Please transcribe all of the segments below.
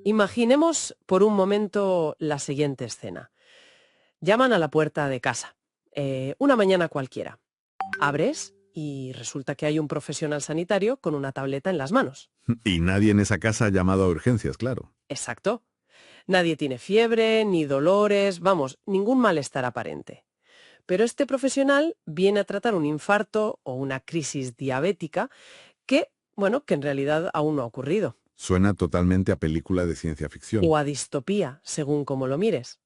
Imaginemos por un momento la siguiente escena. Llaman a la puerta de casa. Una mañana cualquiera. Abres y resulta que hay un profesional sanitario con una tableta en las manos. Y nadie en esa casa ha llamado a urgencias, claro. Exacto. Nadie tiene fiebre, ni dolores, vamos, ningún malestar aparente. Pero este profesional viene a tratar un infarto o una crisis diabética que, bueno, que en realidad aún no ha ocurrido. Suena totalmente a película de ciencia ficción. O a distopía, según como lo mires.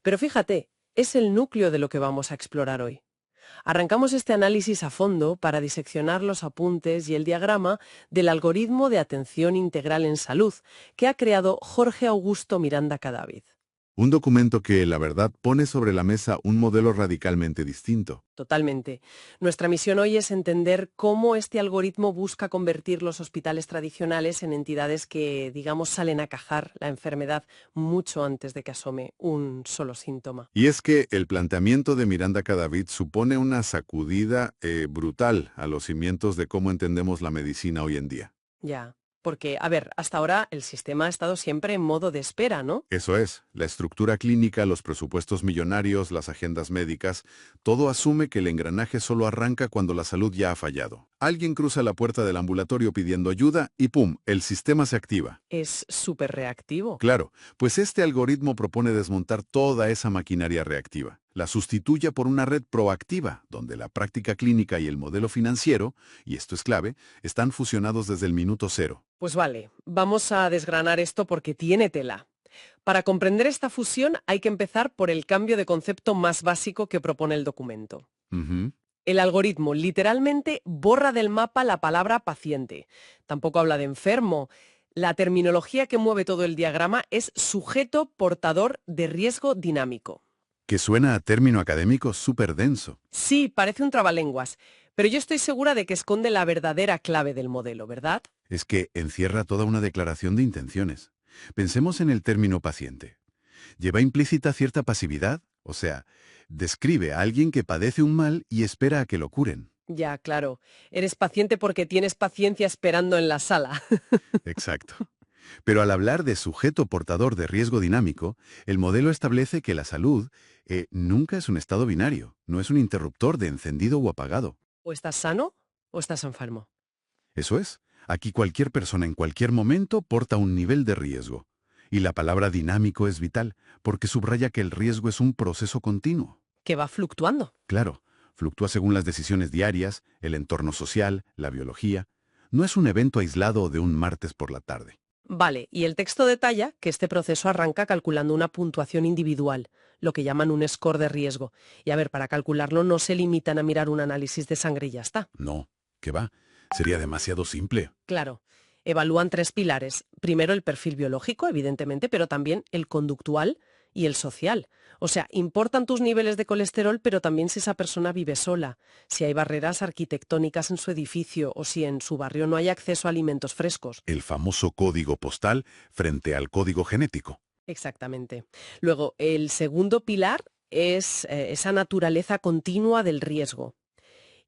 Pero fíjate, es el núcleo de lo que vamos a explorar hoy. Arrancamos este análisis a fondo para diseccionar los apuntes y el diagrama del algoritmo de atención integral en salud que ha creado Jorge Augusto Miranda Cadavid. Un documento que, la verdad, pone sobre la mesa un modelo radicalmente distinto. Totalmente. Nuestra misión hoy es entender cómo este algoritmo busca convertir los hospitales tradicionales en entidades que, digamos, salen a cajar la enfermedad mucho antes de que asome un solo síntoma. Y es que el planteamiento de Miranda Cadavid supone una sacudida brutal a los cimientos de cómo entendemos la medicina hoy en día. Ya. Porque, a ver, hasta ahora el sistema ha estado siempre en modo de espera, ¿no? Eso es, la estructura clínica, los presupuestos millonarios, las agendas médicas, todo asume que el engranaje solo arranca cuando la salud ya ha fallado. Alguien cruza la puerta del ambulatorio pidiendo ayuda y ¡pum!, el sistema se activa. Es súper reactivo. Claro, pues este algoritmo propone desmontar toda esa maquinaria reactiva. La sustituye por una red proactiva, donde la práctica clínica y el modelo financiero, y esto es clave, están fusionados desde el minuto cero. Pues vale, vamos a desgranar esto porque tiene tela. Para comprender esta fusión hay que empezar por el cambio de concepto más básico que propone el documento. Ujú. El algoritmo literalmente borra del mapa la palabra paciente. Tampoco habla de enfermo. La terminología que mueve todo el diagrama es sujeto portador de riesgo dinámico. Que suena a término académico súper denso. Sí, parece un trabalenguas, pero yo estoy segura de que esconde la verdadera clave del modelo, ¿verdad? Es que encierra toda una declaración de intenciones. Pensemos en el término paciente. Lleva implícita cierta pasividad, o sea, describe a alguien que padece un mal y espera a que lo curen. Ya, claro. Eres paciente porque tienes paciencia esperando en la sala. Exacto. Pero al hablar de sujeto portador de riesgo dinámico, el modelo establece que la salud nunca es un estado binario, no es un interruptor de encendido o apagado. O estás sano o estás enfermo. Eso es, aquí cualquier persona en cualquier momento porta un nivel de riesgo. Y la palabra dinámico es vital, porque subraya que el riesgo es un proceso continuo. Que va fluctuando. Claro, fluctúa según las decisiones diarias, el entorno social, la biología. No es un evento aislado de un martes por la tarde. Vale, y el texto detalla que este proceso arranca calculando una puntuación individual, lo que llaman un score de riesgo. Y a ver, para calcularlo no se limitan a mirar un análisis de sangre y ya está. No, ¿qué va? Sería demasiado simple. Claro, evalúan 3 pilares. Primero el perfil biológico, evidentemente, pero también el conductual y el social. O sea, importan tus niveles de colesterol, pero también si esa persona vive sola, si hay barreras arquitectónicas en su edificio o si en su barrio no hay acceso a alimentos frescos. El famoso código postal frente al código genético. Exactamente. Luego, el segundo pilar es esa naturaleza continua del riesgo.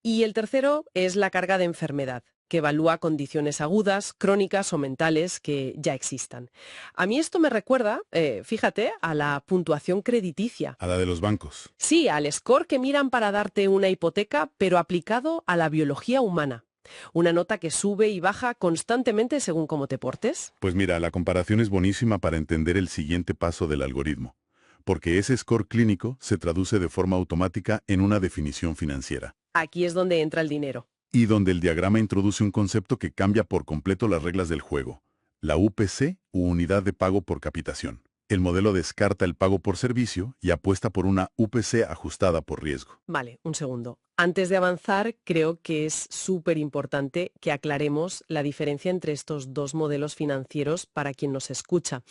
Y el tercero es la carga de enfermedad, que evalúa condiciones agudas, crónicas o mentales que ya existan. A mí esto me recuerda, fíjate, a la puntuación crediticia. A la de los bancos. Sí, al score que miran para darte una hipoteca, pero aplicado a la biología humana. Una nota que sube y baja constantemente según cómo te portes. Pues mira, la comparación es buenísima para entender el siguiente paso del algoritmo, porque ese score clínico se traduce de forma automática en una definición financiera, Aquí es donde entra el dinero. y donde el diagrama introduce un concepto que cambia por completo las reglas del juego, la UPC u unidad de pago por capitación. El modelo descarta el pago por servicio y apuesta por una UPC ajustada por riesgo. Vale, un segundo. Antes de avanzar, creo que es súper importante que aclaremos la diferencia entre estos dos modelos financieros para quien nos escucha,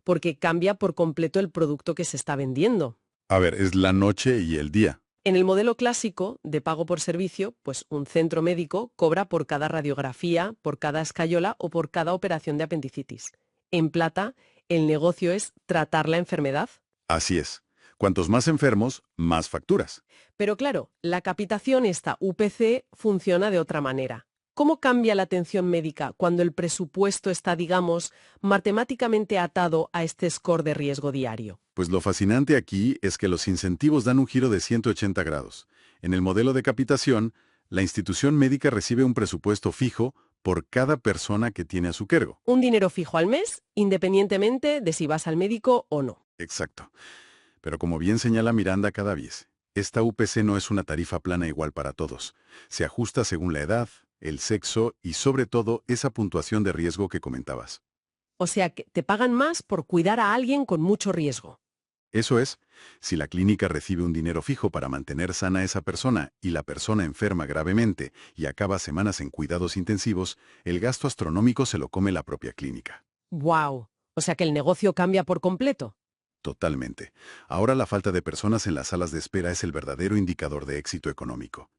porque cambia por completo el producto que se está vendiendo. A ver, es la noche y el día. En el modelo clásico de pago por servicio, pues un centro médico cobra por cada radiografía, por cada escayola o por cada operación de apendicitis. En plata, el negocio es tratar la enfermedad. Así es. Cuantos más enfermos, más facturas. Pero claro, la capitación, esta UPC, funciona de otra manera. ¿Cómo cambia la atención médica cuando el presupuesto está, digamos, matemáticamente atado a este score de riesgo diario? Pues lo fascinante aquí es que los incentivos dan un giro de 180 grados. En el modelo de capitación, la institución médica recibe un presupuesto fijo por cada persona que tiene a su cargo. Un dinero fijo al mes, independientemente de si vas al médico o no. Exacto. Pero como bien señala Miranda Cadavies, esta UPC no es una tarifa plana igual para todos. Se ajusta según la edad, el sexo y sobre todo esa puntuación de riesgo que comentabas. O sea que te pagan más por cuidar a alguien con mucho riesgo. Eso es, si la clínica recibe un dinero fijo para mantener sana a esa persona y la persona enferma gravemente y acaba semanas en cuidados intensivos, el gasto astronómico se lo come la propia clínica. ¡Wow! O sea que el negocio cambia por completo. Totalmente. Ahora la falta de personas en las salas de espera es el verdadero indicador de éxito económico.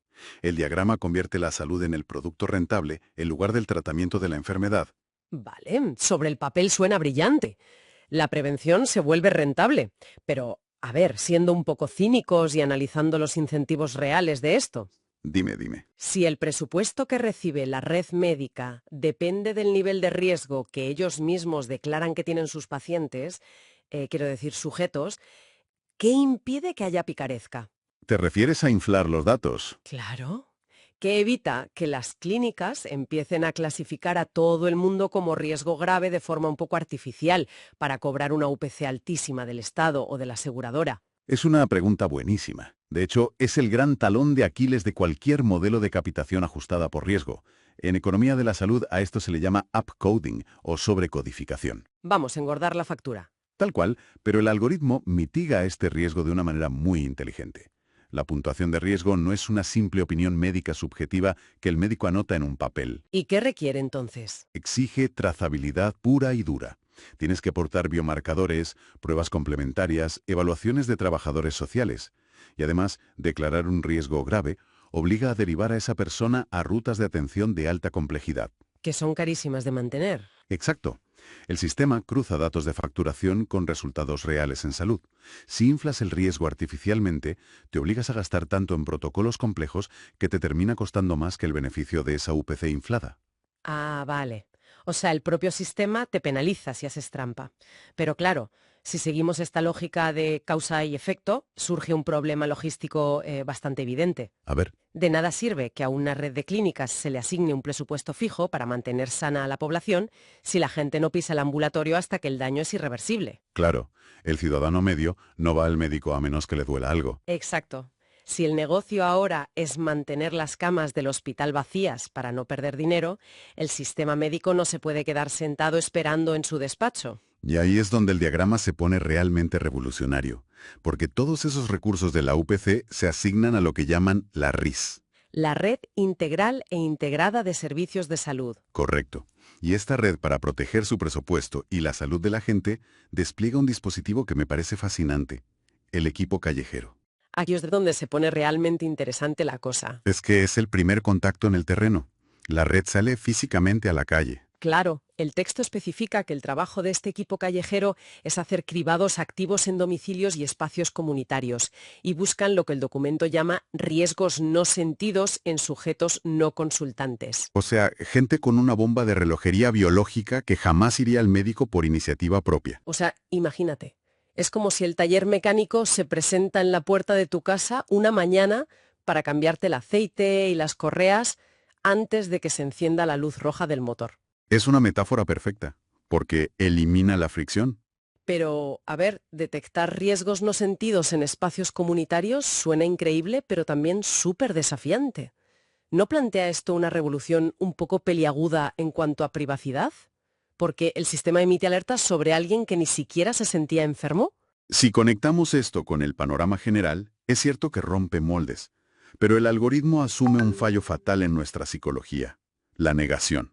El diagrama convierte la salud en el producto rentable en lugar del tratamiento de la enfermedad. Vale, sobre el papel suena brillante. La prevención se vuelve rentable. Pero, a ver, siendo un poco cínicos y analizando los incentivos reales de esto, Dime. si el presupuesto que recibe la red médica depende del nivel de riesgo que ellos mismos declaran que tienen sus pacientes, quiero decir sujetos, ¿qué impide que haya picaresca? ¿Te refieres a inflar los datos? Claro. Que evita que las clínicas empiecen a clasificar a todo el mundo como riesgo grave de forma un poco artificial para cobrar una UPC altísima del Estado o de la aseguradora. Es una pregunta buenísima. De hecho, es el gran talón de Aquiles de cualquier modelo de capitación ajustada por riesgo. En economía de la salud a esto se le llama upcoding o sobrecodificación. Vamos, engordar la factura. Tal cual, pero el algoritmo mitiga este riesgo de una manera muy inteligente. La puntuación de riesgo no es una simple opinión médica subjetiva que el médico anota en un papel. ¿Y qué requiere entonces? Exige trazabilidad pura y dura. Tienes que aportar biomarcadores, pruebas complementarias, evaluaciones de trabajadores sociales. Y además, declarar un riesgo grave obliga a derivar a esa persona a rutas de atención de alta complejidad. Que son carísimas de mantener. Exacto. El sistema cruza datos de facturación con resultados reales en salud. Si inflas el riesgo artificialmente, te obligas a gastar tanto en protocolos complejos que te termina costando más que el beneficio de esa UPC inflada. Ah, vale. O sea, el propio sistema te penaliza si haces trampa. Pero claro, si seguimos esta lógica de causa y efecto, surge un problema logístico bastante evidente. A ver, De nada sirve que a una red de clínicas se le asigne un presupuesto fijo para mantener sana a la población si la gente no pisa el ambulatorio hasta que el daño es irreversible. claro, el ciudadano medio no va al médico a menos que le duela algo. Exacto. Si el negocio ahora es mantener las camas del hospital vacías para no perder dinero, el sistema médico no se puede quedar sentado esperando en su despacho. Y ahí es donde el diagrama se pone realmente revolucionario, porque todos esos recursos de la UPC se asignan a lo que llaman la RIS. La Red Integral e Integrada de Servicios de Salud. Correcto. Y esta red, para proteger su presupuesto y la salud de la gente, despliega un dispositivo que me parece fascinante, el equipo callejero. Aquí es de donde se pone realmente interesante la cosa. Es que es el primer contacto en el terreno. La red sale físicamente a la calle. Claro, el texto especifica que el trabajo de este equipo callejero es hacer cribados activos en domicilios y espacios comunitarios y buscan lo que el documento llama riesgos no sentidos en sujetos no consultantes. O sea, gente con una bomba de relojería biológica que jamás iría al médico por iniciativa propia. O sea, imagínate, es como si el taller mecánico se presenta en la puerta de tu casa una mañana para cambiarte el aceite y las correas antes de que se encienda la luz roja del motor. Es una metáfora perfecta, porque elimina la fricción. Pero, a ver, detectar riesgos no sentidos en espacios comunitarios suena increíble, pero también súper desafiante. ¿No plantea esto una revolución un poco peliaguda en cuanto a privacidad? Porque el sistema emite alertas sobre alguien que ni siquiera se sentía enfermo. Si conectamos esto con el panorama general, es cierto que rompe moldes, pero el algoritmo asume un fallo fatal en nuestra psicología, la negación.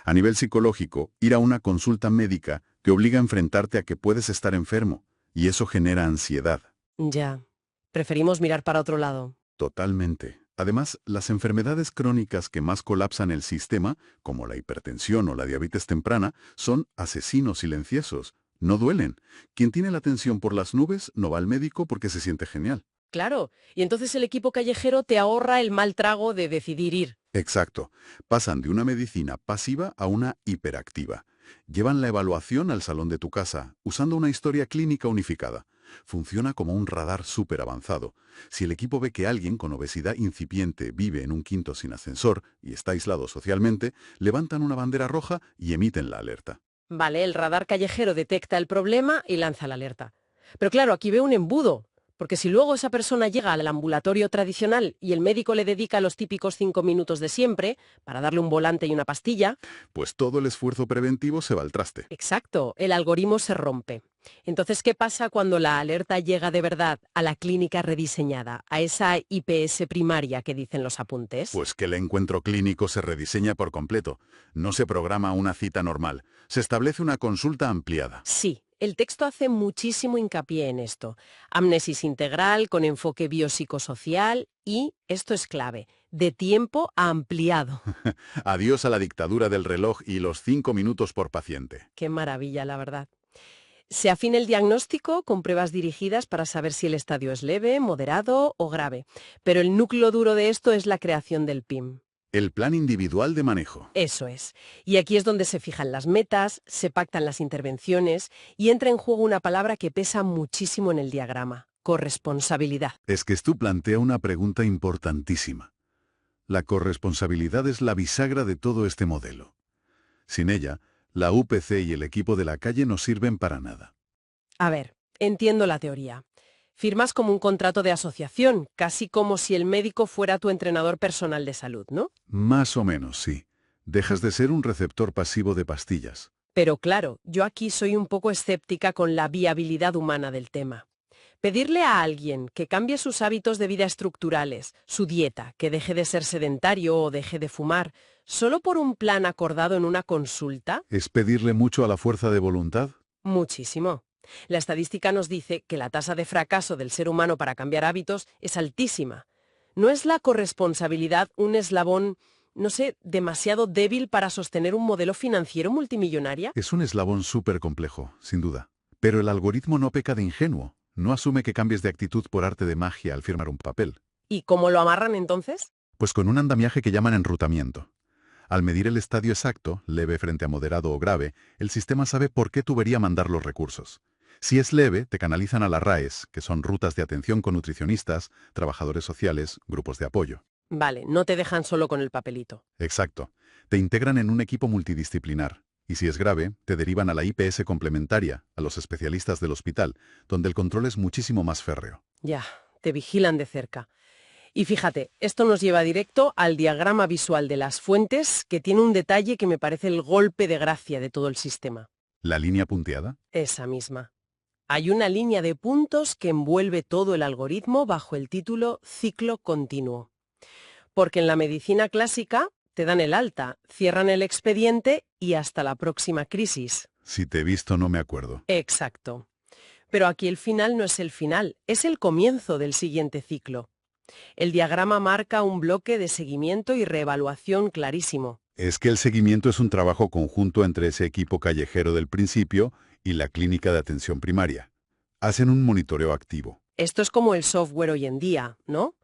A nivel psicológico, ir a una consulta médica te obliga a enfrentarte a que puedes estar enfermo, y eso genera ansiedad. Ya, preferimos mirar para otro lado. Totalmente. Además, las enfermedades crónicas que más colapsan el sistema, como la hipertensión o la diabetes temprana, son asesinos silenciosos. No duelen. Quien tiene la tensión por las nubes no va al médico porque se siente genial. Claro, y entonces el equipo callejero te ahorra el mal trago de decidir ir. Exacto. Pasan de una medicina pasiva a una hiperactiva. Llevan la evaluación al salón de tu casa, usando una historia clínica unificada. Funciona como un radar súper avanzado. Si el equipo ve que alguien con obesidad incipiente vive en un quinto sin ascensor y está aislado socialmente, levantan una bandera roja y emiten la alerta. Vale, el radar callejero detecta el problema y lanza la alerta. Pero claro, aquí veo un embudo, porque si luego esa persona llega al ambulatorio tradicional y el médico le dedica los típicos 5 minutos de siempre, para darle un volante y una pastilla, Pues todo el esfuerzo preventivo se va al traste. exacto, el algoritmo se rompe. Entonces, ¿qué pasa cuando la alerta llega de verdad a la clínica rediseñada, a esa IPS primaria que dicen los apuntes? Pues que el encuentro clínico se rediseña por completo. No se programa una cita normal. Se establece una consulta ampliada. Sí, el texto hace muchísimo hincapié en esto. Amnesis integral con enfoque biopsicosocial y, esto es clave, de tiempo ampliado. Adiós a la dictadura del reloj y los 5 minutos por paciente. Qué maravilla, la verdad. Se afina el diagnóstico con pruebas dirigidas para saber si el estadio es leve, moderado o grave. Pero el núcleo duro de esto es la creación del PIM. El plan individual de manejo. Eso es. Y aquí es donde se fijan las metas, se pactan las intervenciones y entra en juego una palabra que pesa muchísimo en el diagrama: corresponsabilidad. Es que esto plantea una pregunta importantísima. La corresponsabilidad es la bisagra de todo este modelo. Sin ella, la UPC y el equipo de la calle no sirven para nada. A ver, entiendo la teoría. Firmas como un contrato de asociación, casi como si el médico fuera tu entrenador personal de salud, ¿no? Más o menos, sí. Dejas de ser un receptor pasivo de pastillas. Pero claro, yo aquí soy un poco escéptica con la viabilidad humana del tema. Pedirle a alguien que cambie sus hábitos de vida estructurales, su dieta, que deje de ser sedentario o deje de fumar, solo por un plan acordado en una consulta, ¿Es pedirle mucho a la fuerza de voluntad? muchísimo. La estadística nos dice que la tasa de fracaso del ser humano para cambiar hábitos es altísima. ¿No es la corresponsabilidad un eslabón, no sé, demasiado débil para sostener un modelo financiero multimillonario? Es un eslabón súper complejo, sin duda. Pero el algoritmo no peca de ingenuo. No asume que cambies de actitud por arte de magia al firmar un papel. ¿Y cómo lo amarran entonces? Pues con un andamiaje que llaman enrutamiento. Al medir el estadio exacto, leve frente a moderado o grave, el sistema sabe por qué tubería mandar los recursos. Si es leve, te canalizan a las RAES, que son rutas de atención con nutricionistas, trabajadores sociales, grupos de apoyo. Vale, no te dejan solo con el papelito. Exacto. Te integran en un equipo multidisciplinar. Y si es grave, te derivan a la IPS complementaria, a los especialistas del hospital, donde el control es muchísimo más férreo. Ya, te vigilan de cerca. Y fíjate, esto nos lleva directo al diagrama visual de las fuentes, que tiene un detalle que me parece el golpe de gracia de todo el sistema. ¿La línea punteada? Esa misma. Hay una línea de puntos que envuelve todo el algoritmo bajo el título ciclo continuo. Porque en la medicina clásica te dan el alta, cierran el expediente y hasta la próxima crisis. Si te he visto no me acuerdo. Exacto. Pero aquí el final no es el final, es el comienzo del siguiente ciclo. El diagrama marca un bloque de seguimiento y reevaluación clarísimo. Es que el seguimiento es un trabajo conjunto entre ese equipo callejero del principio y la clínica de atención primaria. Hacen un monitoreo activo. Esto es como el software hoy en día, ¿no?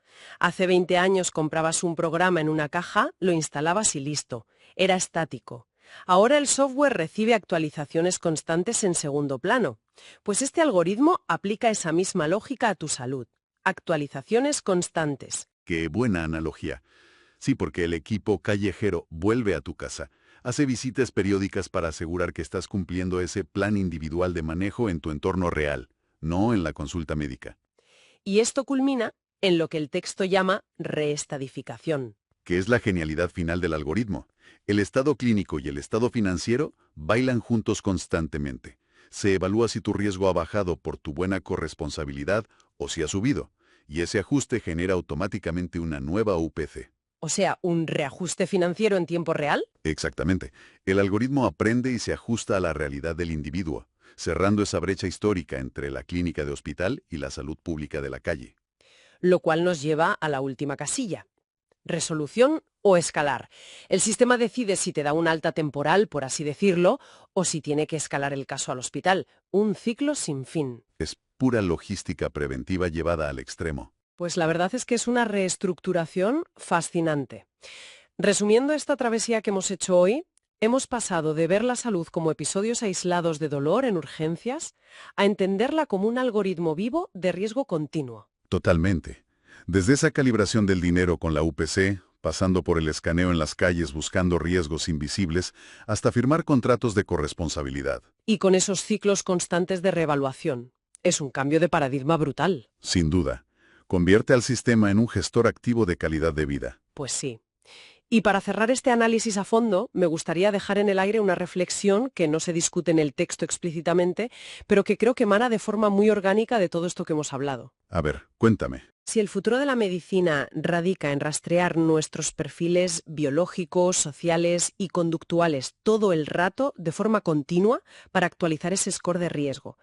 Hace 20 años comprabas un programa en una caja, lo instalabas y listo. Era estático. Ahora el software recibe actualizaciones constantes en segundo plano. Pues este algoritmo aplica esa misma lógica a tu salud. Actualizaciones constantes. ¡Qué buena analogía! Sí, porque el equipo callejero vuelve a tu casa. Hace visitas periódicas para asegurar que estás cumpliendo ese plan individual de manejo en tu entorno real, no en la consulta médica. Y esto culmina en lo que el texto llama reestadificación. Que es la genialidad final del algoritmo. El estado clínico y el estado financiero bailan juntos constantemente. Se evalúa si tu riesgo ha bajado por tu buena corresponsabilidad o si ha subido, y ese ajuste genera automáticamente una nueva UPC. O sea, un reajuste financiero en tiempo real. Exactamente. El algoritmo aprende y se ajusta a la realidad del individuo, cerrando esa brecha histórica entre la clínica de hospital y la salud pública de la calle. Lo cual nos lleva a la última casilla. Resolución o escalar. El sistema decide si te da un alta temporal, por así decirlo, o si tiene que escalar el caso al hospital. Un ciclo sin fin. Es pura logística preventiva llevada al extremo. Pues la verdad es que es una reestructuración fascinante. Resumiendo esta travesía que hemos hecho hoy, hemos pasado de ver la salud como episodios aislados de dolor en urgencias a entenderla como un algoritmo vivo de riesgo continuo. Totalmente. Desde esa calibración del dinero con la UPC, pasando por el escaneo en las calles buscando riesgos invisibles, hasta firmar contratos de corresponsabilidad. Y con esos ciclos constantes de reevaluación. Es un cambio de paradigma brutal. Sin duda. Convierte al sistema en un gestor activo de calidad de vida. Pues sí. Y para cerrar este análisis a fondo, me gustaría dejar en el aire una reflexión que no se discute en el texto explícitamente, pero que creo que emana de forma muy orgánica de todo esto que hemos hablado. A ver, cuéntame. Si el futuro de la medicina radica en rastrear nuestros perfiles biológicos, sociales y conductuales todo el rato de forma continua para actualizar ese score de riesgo,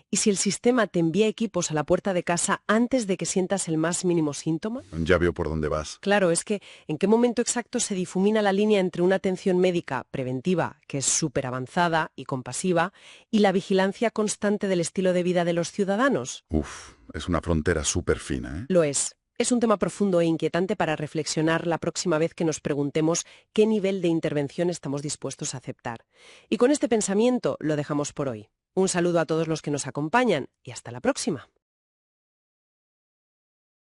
y si el sistema te envía equipos a la puerta de casa antes de que sientas el más mínimo síntoma, Ya veo por dónde vas. claro, es que ¿en qué momento exacto se difumina la línea entre una atención médica preventiva, que es súper avanzada y compasiva, y la vigilancia constante del estilo de vida de los ciudadanos? Uf, es una frontera súper fina, ¿eh? Lo es. Es un tema profundo e inquietante para reflexionar la próxima vez que nos preguntemos qué nivel de intervención estamos dispuestos a aceptar. Y con este pensamiento lo dejamos por hoy. Un saludo a todos los que nos acompañan y hasta la próxima.